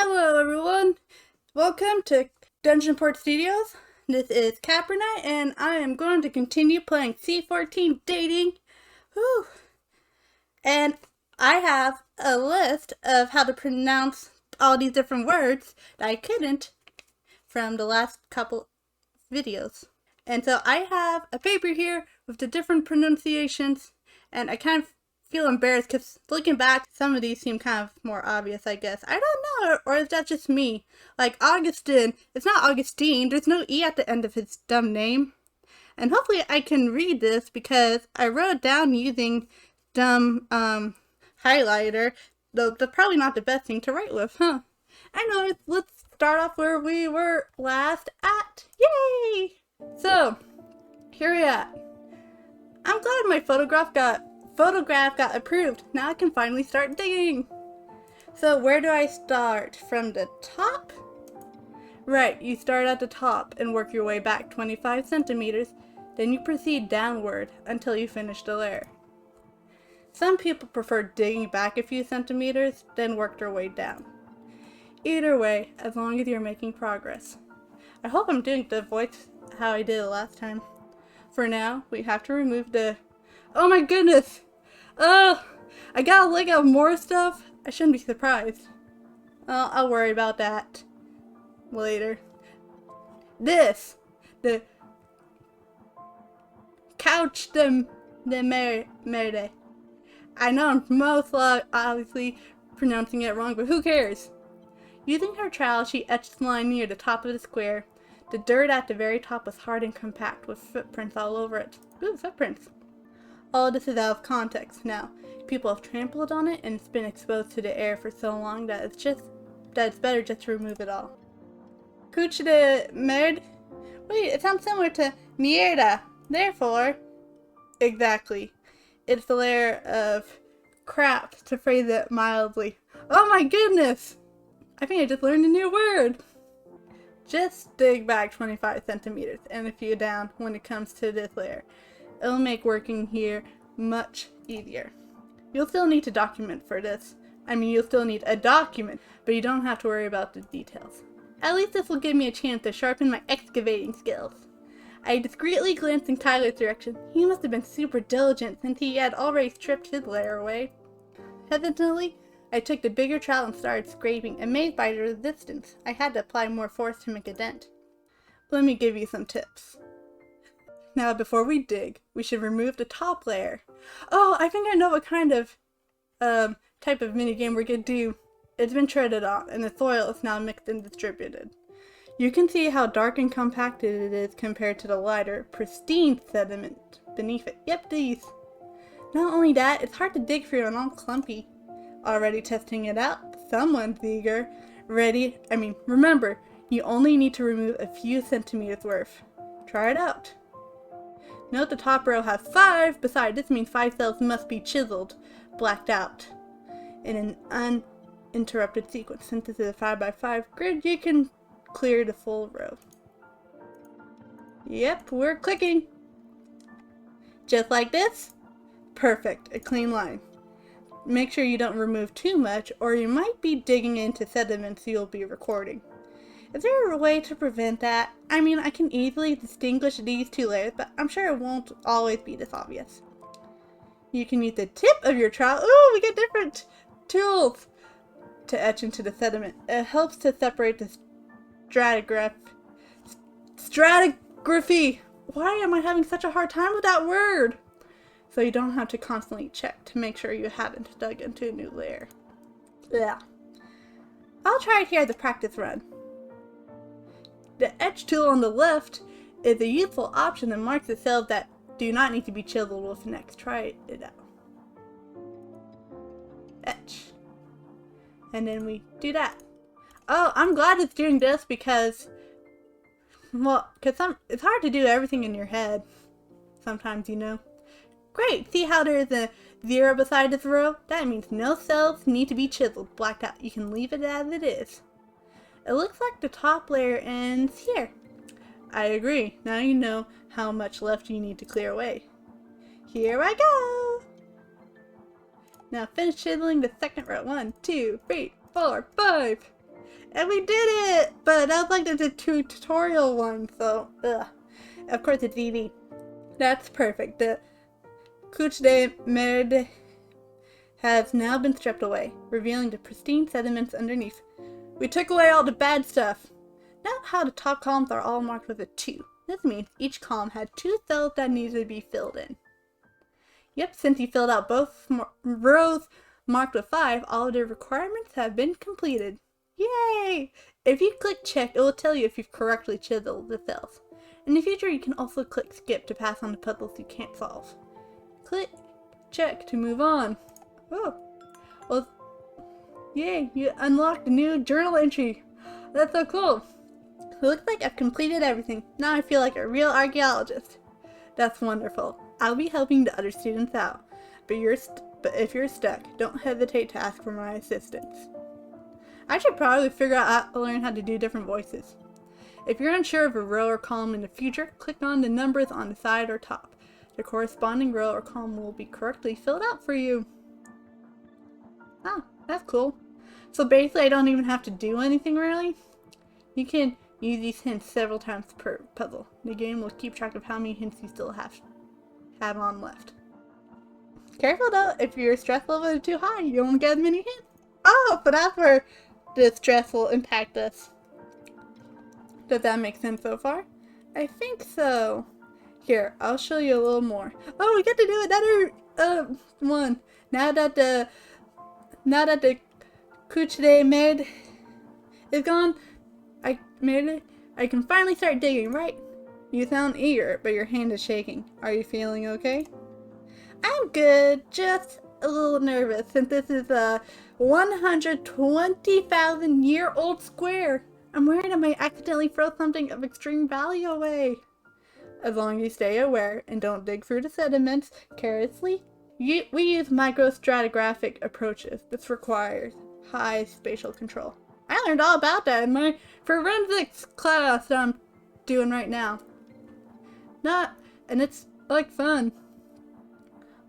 Hello everyone, welcome to Dungeon Port Studios. This is Caprinigh and I am going to continue playing C14 dating. Whew. And I have a list of how to pronounce all these different words that I couldn't from the last couple videos. And so I have a paper here with the different pronunciations, and I kind of feel embarrassed because looking back, some of these seem kind of more obvious, I guess. I don't know, or is that just me? Like Augustine, it's not Augustine, there's no E at the end of his dumb name. And hopefully I can read this because I wrote it down using dumb highlighter, though that's probably not the best thing to write with, huh? Anyways, let's start off where we were last at. Yay! So, here we are. I'm glad my photograph got approved. Now I can finally start digging. So where do I start? From the top? Right, you start at the top and work your way back 25 centimeters. Then you proceed downward until you finish the layer. Some people prefer digging back a few centimeters, then work their way down. Either way, as long as you're making progress. I hope I'm doing the voice how I did it last time. For now, we have to remove the... Oh my goodness! Oh, I gotta look at more stuff? I shouldn't be surprised. Well, I'll worry about that later. This! The... Couch de merde. I know I'm most obviously pronouncing it wrong, but who cares? Using her trowel, she etched the line near the top of the square. The dirt at the very top was hard and compact, with footprints all over it. Ooh, footprints. All of this is out of context now. People have trampled on it and it's been exposed to the air for so long that it's better just to remove it all. Couche de merde? Wait, it sounds similar to mierda. Therefore, exactly. It's the layer of crap, to phrase it mildly. Oh my goodness! I think I just learned a new word. Just dig back 25 centimeters and a few down when it comes to this layer. It'll make working here much easier. You'll still need to document for this. I mean, you'll still need a document, but you don't have to worry about the details. At least this will give me a chance to sharpen my excavating skills. I discreetly glanced in Tyler's direction. He must have been super diligent since he had already stripped his layer away. Hesitantly, I took the bigger trowel and started scraping, amazed by the resistance. I had to apply more force to make a dent. Let me give you some tips. Now, before we dig, we should remove the top layer. Oh, I think I know what kind of type of minigame we're gonna do. It's been treaded on, and the soil is now mixed and distributed. You can see how dark and compacted it is compared to the lighter, pristine sediment beneath it. Yep, these. Not only that, it's hard to dig through and all clumpy. Already testing it out? Someone's eager. Ready? Remember, you only need to remove a few centimeters worth. Try it out. Note the top row has 5. Besides, this means 5 cells must be chiseled, blacked out, in an uninterrupted sequence. Since this is a 5x5 grid, you can clear the full row. Yep, we're clicking. Just like this? Perfect, a clean line. Make sure you don't remove too much, or you might be digging into sediments you'll be recording. Is there a way to prevent that? I can easily distinguish these two layers, but I'm sure it won't always be this obvious. You can use the tip of your trowel. Ooh, we get different tools to etch into the sediment. It helps to separate the stratigraphy. Why am I having such a hard time with that word? So you don't have to constantly check to make sure you haven't dug into a new layer. Yeah. I'll try it here as a practice run. The etch tool on the left is a useful option that marks the cells that do not need to be chiseled with next. Try it out. Etch. And then we do that. Oh, I'm glad it's doing this because it's hard to do everything in your head. Sometimes, you know. Great! See how there's a 0 beside this row? That means no cells need to be chiseled, blacked out. You can leave it as it is. It looks like the top layer ends here. I agree. Now you know how much left you need to clear away. Here I go! Now finish chiseling the second row. 1, 2, 3, 4, 5. And we did it! But that was like the tutorial one, so, ugh. Of course it's easy. That's perfect. The couche de merde has now been stripped away, revealing the pristine sediments underneath. We took away all the bad stuff. Note how the top columns are all marked with a 2. This means each column had 2 cells that needed to be filled in. Yep, since you filled out both rows marked with 5, all of the requirements have been completed. Yay! If you click check, it will tell you if you've correctly chiseled the cells. In the future, you can also click skip to pass on the puzzles you can't solve. Click check to move on. Oh, well, yay, you unlocked a new journal entry. That's so cool. It looks like I've completed everything. Now I feel like a real archaeologist. That's wonderful. I'll be helping the other students out. But if you're stuck, don't hesitate to ask for my assistance. I should probably figure out how to learn how to do different voices. If you're unsure of a row or column in the future, click on the numbers on the side or top. The corresponding row or column will be correctly filled out for you. Oh, that's cool. So basically I don't even have to do anything really. You can use these hints several times per puzzle. The game will keep track of how many hints you still have on left. Careful though, if your stress level is too high, you won't get as many hints. Oh, but that's where the stress will impact us. Does that make sense so far? I think so. Here, I'll show you a little more. Oh, we get to do another one. Now that the couche de merde is gone, I can finally start digging, right? You sound eager, but your hand is shaking. Are you feeling okay? I'm good, just a little nervous since this is a 120,000-year-old square. I'm worried I might accidentally throw something of extreme value away. As long as you stay aware and don't dig through the sediments carelessly, we use microstratigraphic approaches. This requires high spatial control. I learned all about that in my forensics class that I'm doing right now. And it's like fun.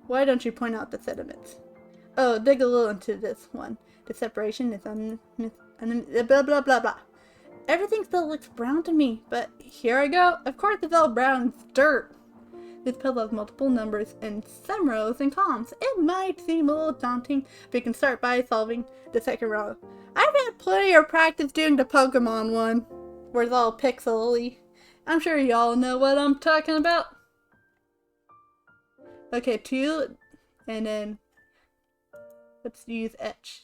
Why don't you point out the sediments? Oh, dig a little into this one. The separation is blah blah blah blah. Everything still looks brown to me, but here I go. Of course it's all brown. It's dirt. This puzzle has multiple numbers and some rows and columns. It might seem a little daunting, but you can start by solving the second row. I've had plenty of practice doing the Pokemon one, where it's all pixely. I'm sure y'all know what I'm talking about. Okay, 2, and then let's use etch.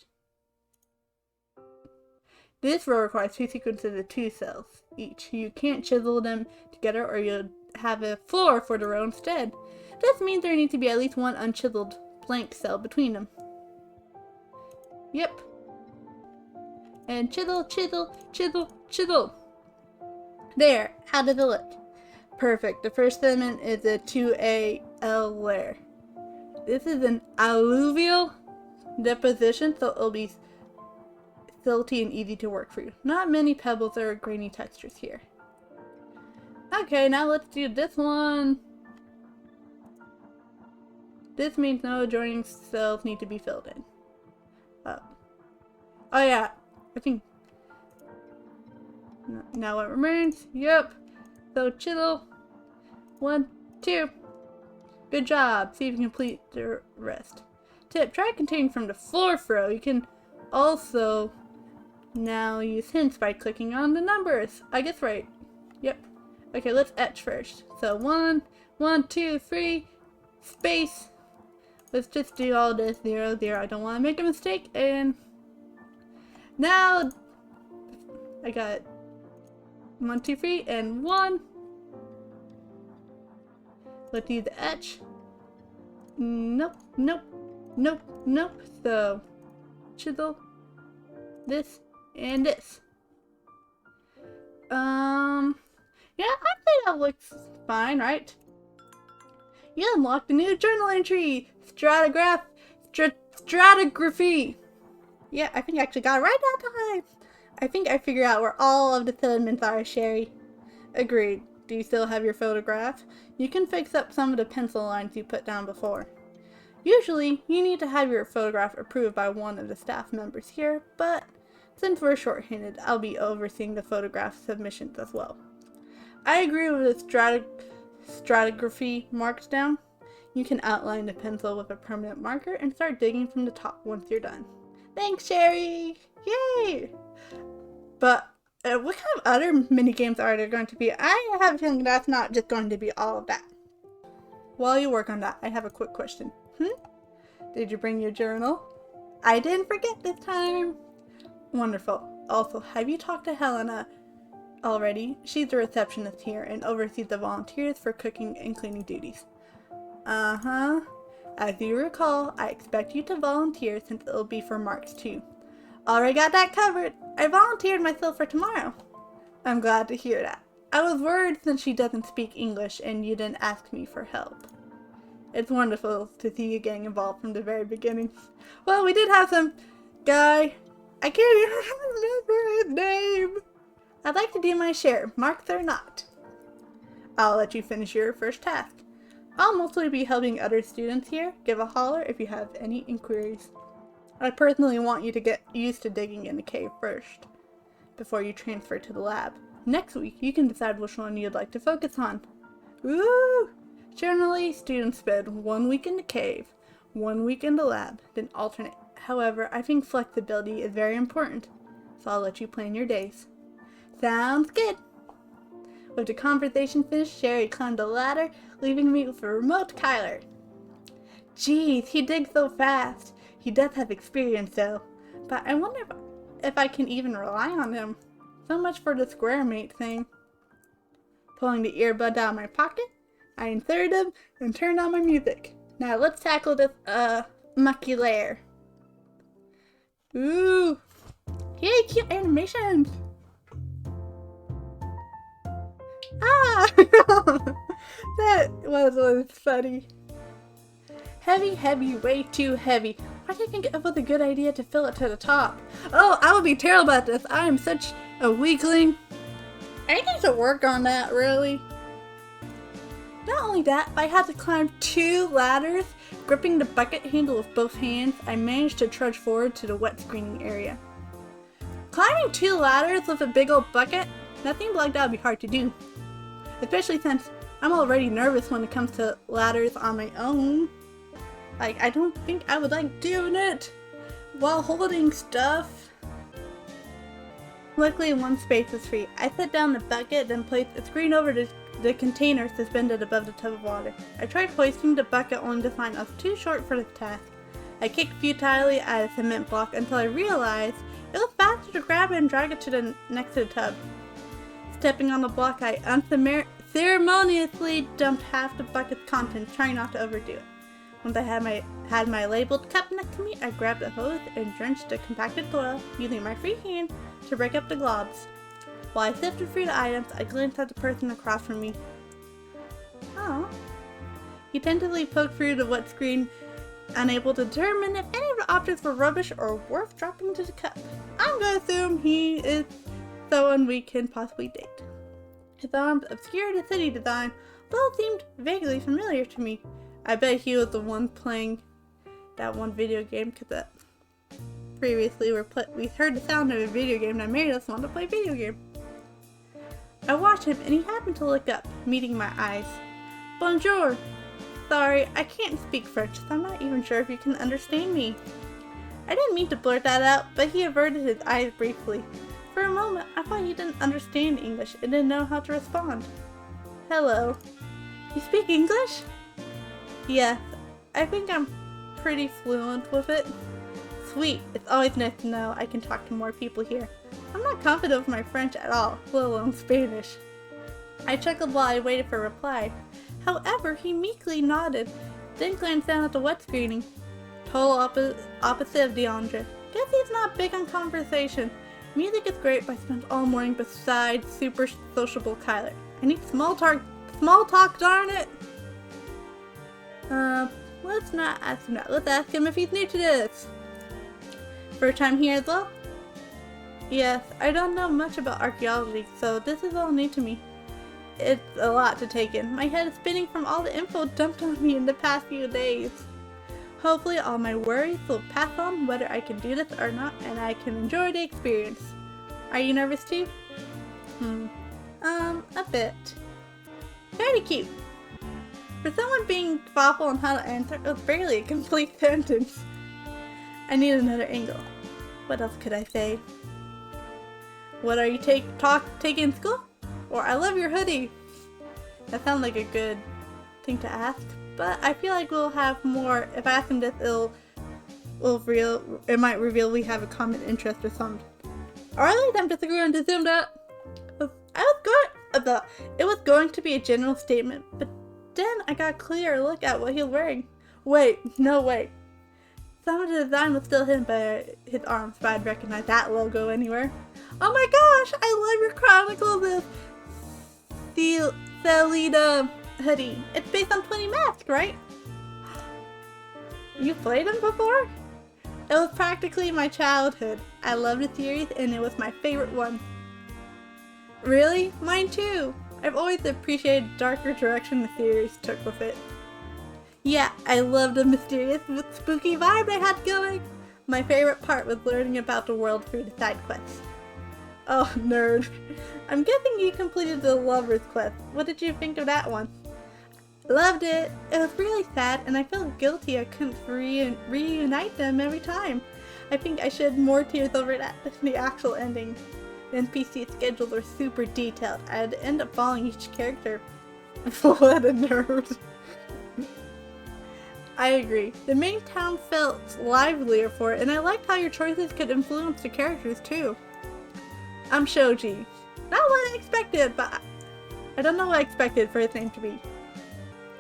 This row requires 2 sequences of 2 cells each. You can't chisel them together or you'll have a floor for the row instead. This means there needs to be at least one unchiseled blank cell between them. Yep. And chisel, chisel, chisel, chisel. There, how does it look? Perfect. The first sediment is a 2AL layer. This is an alluvial deposition, so it'll be silty and easy to work through. Not many pebbles or grainy textures here. Okay, now let's do this one. This means no adjoining cells need to be filled in. Oh yeah, I think. Now what remains? Yep. So chisel. 1, 2. Good job. See if you can complete the rest. Tip: try continuing from the 4th row. You can also now use hints by clicking on the numbers. I guess right. Yep. Okay, let's etch first. So 1, 2, 3, space. Let's just do all this 0, 0. I don't want to make a mistake. And now I got 1, 2, 3, and 1. Let's use the etch. Nope, nope, nope, nope. So chisel this and this. Yeah, I think that looks fine, right? You unlocked a new journal entry! Stratigraphy! Yeah, I think I actually got it right that time! I think I figured out where all of the sediments are, Sherry. Agreed. Do you still have your photograph? You can fix up some of the pencil lines you put down before. Usually, you need to have your photograph approved by one of the staff members here, but Since we're shorthanded, I'll be overseeing the photograph submissions as well. I agree with the stratigraphy marks down. You can outline the pencil with a permanent marker and start digging from the top once you're done. Thanks, Sherry! Yay! But what kind of other minigames are there going to be? I have a feeling that's not just going to be all of that. While you work on that, I have a quick question. Did you bring your journal? I didn't forget this time. Wonderful. Also, have you talked to Helena already? She's the receptionist here and oversees the volunteers for cooking and cleaning duties. Uh-huh. As you recall, I expect you to volunteer since it'll be for marks too. Already got that covered. I volunteered myself for tomorrow. I'm glad to hear that. I was worried since she doesn't speak English and you didn't ask me for help. It's wonderful to see you getting involved from the very beginning. Well, we did have some guy. I can't even remember his name. I'd like to do my share, marks or not. I'll let you finish your first task. I'll mostly be helping other students here. Give a holler if you have any inquiries. I personally want you to get used to digging in the cave first, before you transfer to the lab. Next week, you can decide which one you'd like to focus on. Woo! Generally, students spend 1 week in the cave, 1 week in the lab, then alternate. However, I think flexibility is very important, so I'll let you plan your days. Sounds good! With the conversation finished, Sherry climbed the ladder, leaving me with a remote Kyler. Geez, he digs so fast. He does have experience though, but I wonder if I can even rely on him. So much for the square mate thing. Pulling the earbud out of my pocket, I inserted them and turned on my music. Now let's tackle this, mucky lair. Ooh! Yay, cute animations! Ah! That was funny. Heavy, way too heavy. Why do you think it was a good idea to fill it to the top? Oh, I would be terrible at this. I am such a weakling. I need to work on that, really. Not only that, but I had to climb 2 ladders. Gripping the bucket handle with both hands, I managed to trudge forward to the wet screening area. Climbing 2 ladders with a big old bucket? That seemed like that would be hard to do. Especially since I'm already nervous when it comes to ladders on my own. Like, I don't think I would like doing it while holding stuff. Luckily, 1 space is free. I set down the bucket, then placed a screen over the container suspended above the tub of water. I tried hoisting the bucket only to find I was too short for this task. I kicked futilely at a cement block until I realized it was faster to grab it and drag it to the next to the tub. Stepping on the block, I unceremoniously dumped half the bucket's contents, trying not to overdo it. Once I had my labeled cup next to me, I grabbed a hose and drenched the compacted soil, using my free hand to break up the globs. While I sifted through the items, I glanced at the person across from me. Oh. He tentatively poked through the wet screen, unable to determine if any of the objects were rubbish or worth dropping into the cup. I'm gonna assume he is someone we can possibly date. His arms obscured the city design, though it seemed vaguely familiar to me. I bet he was the one playing that one video game, because previously we heard the sound of a video game that made us want to play video game. I watched him and he happened to look up, meeting my eyes. Bonjour! Sorry, I can't speak French, so I'm not even sure if you can understand me. I didn't mean to blurt that out, but he averted his eyes briefly. For a moment, I thought he didn't understand English and didn't know how to respond. Hello. You speak English? Yes, I think I'm pretty fluent with it. Sweet, it's always nice to know I can talk to more people here. I'm not confident with my French at all, let alone Spanish. I chuckled while I waited for a reply. However, he meekly nodded, then glanced down at the wet screening. Total opposite of DeAndre. Guess he's not big on conversation. Music is great, but I spent all morning beside super sociable Kyler. I need small talk, darn it! Let's not ask him that. Let's ask him if he's new to this. First time here as well? Yes, I don't know much about archaeology, so this is all new to me. It's a lot to take in. My head is spinning from all the info dumped on me in the past few days. Hopefully all my worries will pass on whether I can do this or not, and I can enjoy the experience. Are you nervous too? A bit. Very cute. For someone being thoughtful on how to answer, it was barely a complete sentence. I need another angle. What else could I say? What are you taking in school? Or I love your hoodie. That sounds like a good thing to ask, but I feel like we'll have more. If I ask him this, it might reveal we have a common interest or something. Or at least I'm just going to assume that it was going to be a general statement, but then I got a clear look at what he was wearing. Wait. Some of the design was still hidden by his arms, but I'd recognize that logo anywhere. Oh my gosh, I love your Chronicles of Selena hoodie. It's based on 20 Masks, right? You played them before? It was practically my childhood. I loved the series and it was my favorite one. Really? Mine too. I've always appreciated the darker direction the series took with it. Yeah, I loved the mysterious, spooky vibe they had going. My favorite part was learning about the world through the side quests. Oh, nerd. I'm guessing you completed the Lover's Quest. What did you think of that one? Loved it. It was really sad, and I felt guilty I couldn't reunite them every time. I think I shed more tears over that than the actual ending. The NPC schedules were super detailed. I had to end up following each character. What a nerd. I agree. The main town felt livelier for it, and I liked how your choices could influence the characters too. I'm Shoji. Not what I expected, but I don't know what I expected for his name to be.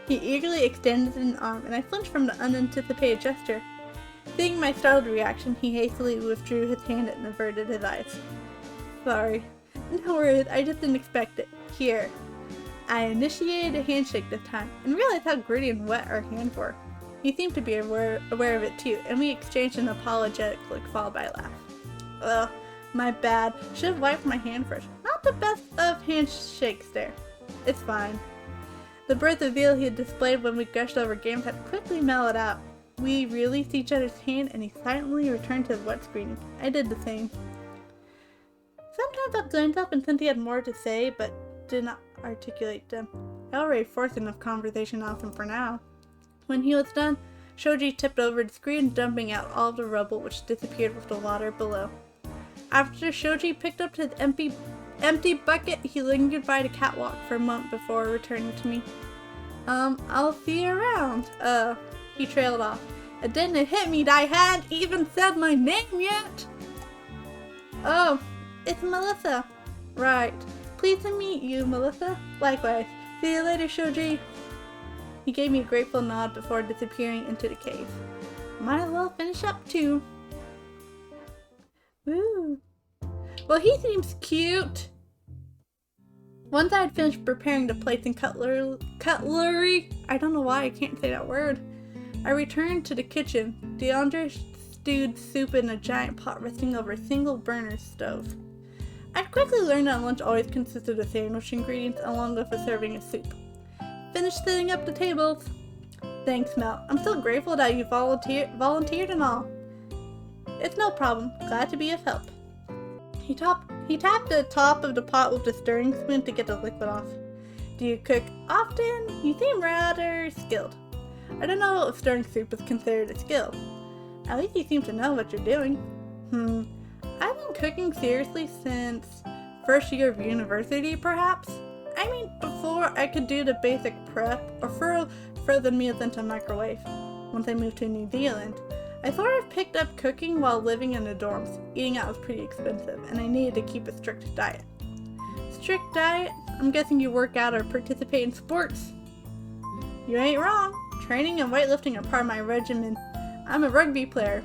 He eagerly extended an arm, and I flinched from the unanticipated gesture. Seeing my startled reaction, he hastily withdrew his hand and averted his eyes. Sorry. No worries, I just didn't expect it. Here. I initiated a handshake this time, and realized how gritty and wet our hands were. He seemed to be aware of it too, and we exchanged an apologetic look followed by a laugh. Ugh, my bad. Should have wiped my hand first. Not the best of handshakes there. It's fine. The burst of zeal he had displayed when we gushed over games had quickly mellowed out. We released each other's hand, and he silently returned to his wet screening. I did the same. Sometimes I glanced up and sensed he had more to say, but did not articulate them. I already forced enough conversation off him for now. When he was done, Shoji tipped over the screen, dumping out all the rubble which disappeared with the water below. After Shoji picked up his empty bucket, he lingered by the catwalk for a moment before returning to me. I'll see you around. He trailed off. And then it hit me that I hadn't even said my name yet. Oh, it's Melissa. Right. Pleased to meet you, Melissa. Likewise. See you later, Shoji. He gave me a grateful nod before disappearing into the cave. Might as well finish up too. Ooh. Well, he seems cute. Once I had finished preparing the plates and cutlery, I don't know why I can't say that word, I returned to the kitchen. DeAndre stewed soup in a giant pot resting over a single burner stove. I'd quickly learned that lunch always consisted of sandwich ingredients along with a serving of soup. Finished setting up the tables. Thanks, Mel. I'm so grateful that you volunteered and all. It's no problem. Glad to be of help. He tapped the top of the pot with the stirring spoon to get the liquid off. Do you cook often? You seem rather skilled. I don't know if stirring soup is considered a skill. At least you seem to know what you're doing. I've been cooking seriously since first year of university, perhaps? I mean, before I could do the basic prep or throw frozen meals into a microwave. Once I moved to New Zealand, I sort of picked up cooking while living in the dorms. Eating out was pretty expensive, and I needed to keep a strict diet. Strict diet? I'm guessing you work out or participate in sports. You ain't wrong. Training and weightlifting are part of my regimen. I'm a rugby player.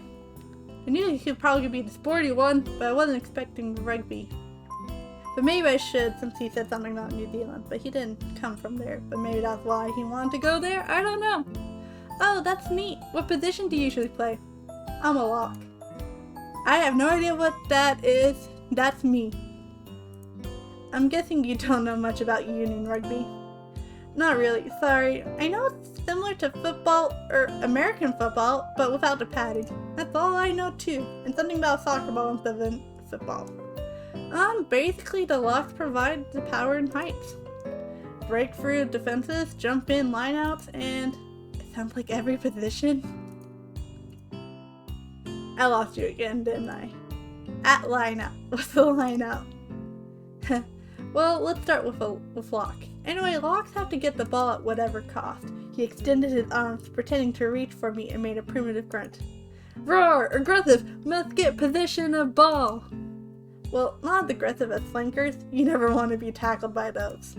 I knew you could probably be the sporty one, but I wasn't expecting rugby. But maybe I should, since he said something about New Zealand, but he didn't come from there. But maybe that's why he wanted to go there? I don't know. Oh, that's neat. What position do you usually play? I'm a lock. I have no idea what that is. That's me. I'm guessing you don't know much about union rugby. Not really, sorry. I know it's similar to football or American football, but without the padding. That's all I know too. And something about a soccer ball instead of football. Basically the locks provide the power and heights. Break through defenses, jump in lineouts, and it sounds like every position. I lost you again, didn't I? At lineout. What's the lineout? Well, let's start with Locke. Anyway, Locke have to get the ball at whatever cost. He extended his arms, pretending to reach for me, and made a primitive grunt. Roar! Aggressive! Must get possession of ball! Well, not as aggressive as flankers. You never want to be tackled by those.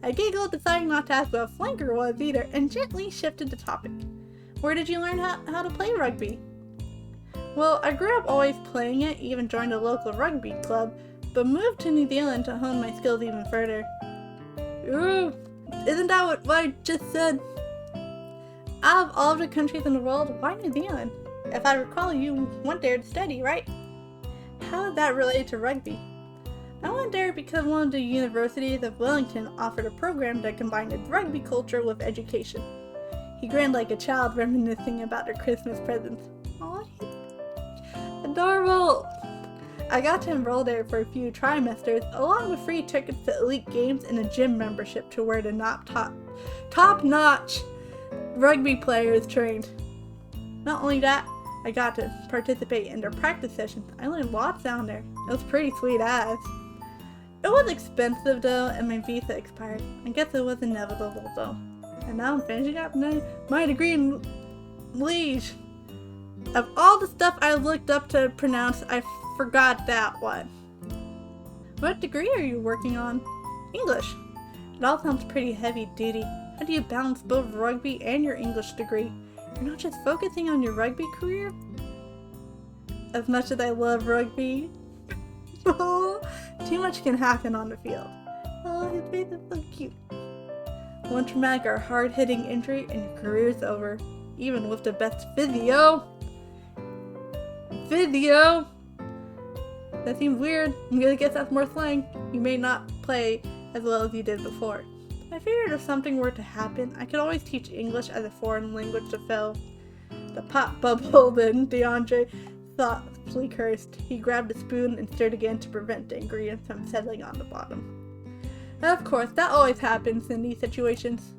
I giggled, deciding not to ask what a flanker was either, and gently shifted the topic. Where did you learn how to play rugby? Well, I grew up always playing it, even joined a local rugby club, but moved to New Zealand to hone my skills even further. Ooh, isn't that what I just said? Out of all of the countries in the world, why New Zealand? If I recall, you went there to study, right? How is that related to rugby? I went there because one of the universities of Wellington offered a program that combined rugby culture with education. He grinned like a child, reminiscing about their Christmas presents. Aw, adorable! I got to enroll there for a few trimesters, along with free tickets to elite games and a gym membership to where the top-notch rugby players trained. Not only that, I got to participate in their practice sessions. I learned lots down there. It was pretty sweet as. It was expensive though, and my visa expired. I guess it was inevitable though. And now I'm finishing up my degree in Liege. Of all the stuff I looked up to pronounce, I forgot that one. What degree are you working on? English. It all sounds pretty heavy duty. How do you balance both rugby and your English degree? You're not just focusing on your rugby career? As much as I love rugby, too much can happen on the field. Oh, his face is so cute. One traumatic or hard-hitting injury and your career's over. Even with the best physio. That seems weird. I'm gonna guess that's more slang. You may not play as well as you did before. I figured if something were to happen, I could always teach English as a foreign language to Phil. The pop bubbled and DeAndre thoughtfully cursed. He grabbed a spoon and stirred again to prevent the ingredients from settling on the bottom. Of course, that always happens in these situations.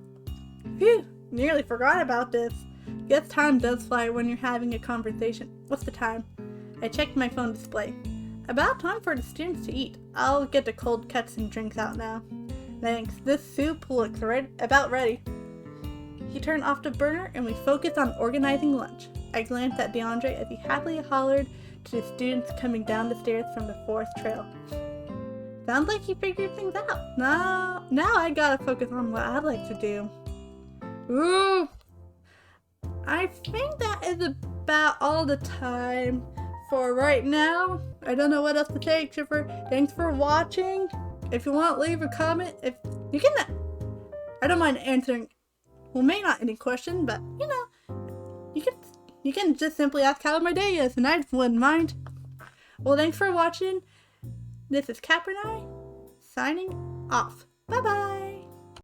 Phew, nearly forgot about this. Guess time does fly when you're having a conversation. What's the time? I checked my phone display. About time for the students to eat. I'll get the cold cuts and drinks out now. Thanks, this soup looks about ready. He turned off the burner and we focused on organizing lunch. I glanced at DeAndre as he happily hollered to the students coming down the stairs from the forest trail. Sounds like he figured things out. Now I gotta focus on what I'd like to do. Ooh! I think that is about all the time for right now. I don't know what else to say except for thanks for watching. If you want, leave a comment. If you can, I don't mind answering. Well, maybe not any question, but you know, you can just simply ask how my day is, and I wouldn't mind. Well, thanks for watching. This is Caprinigh signing off. Bye bye.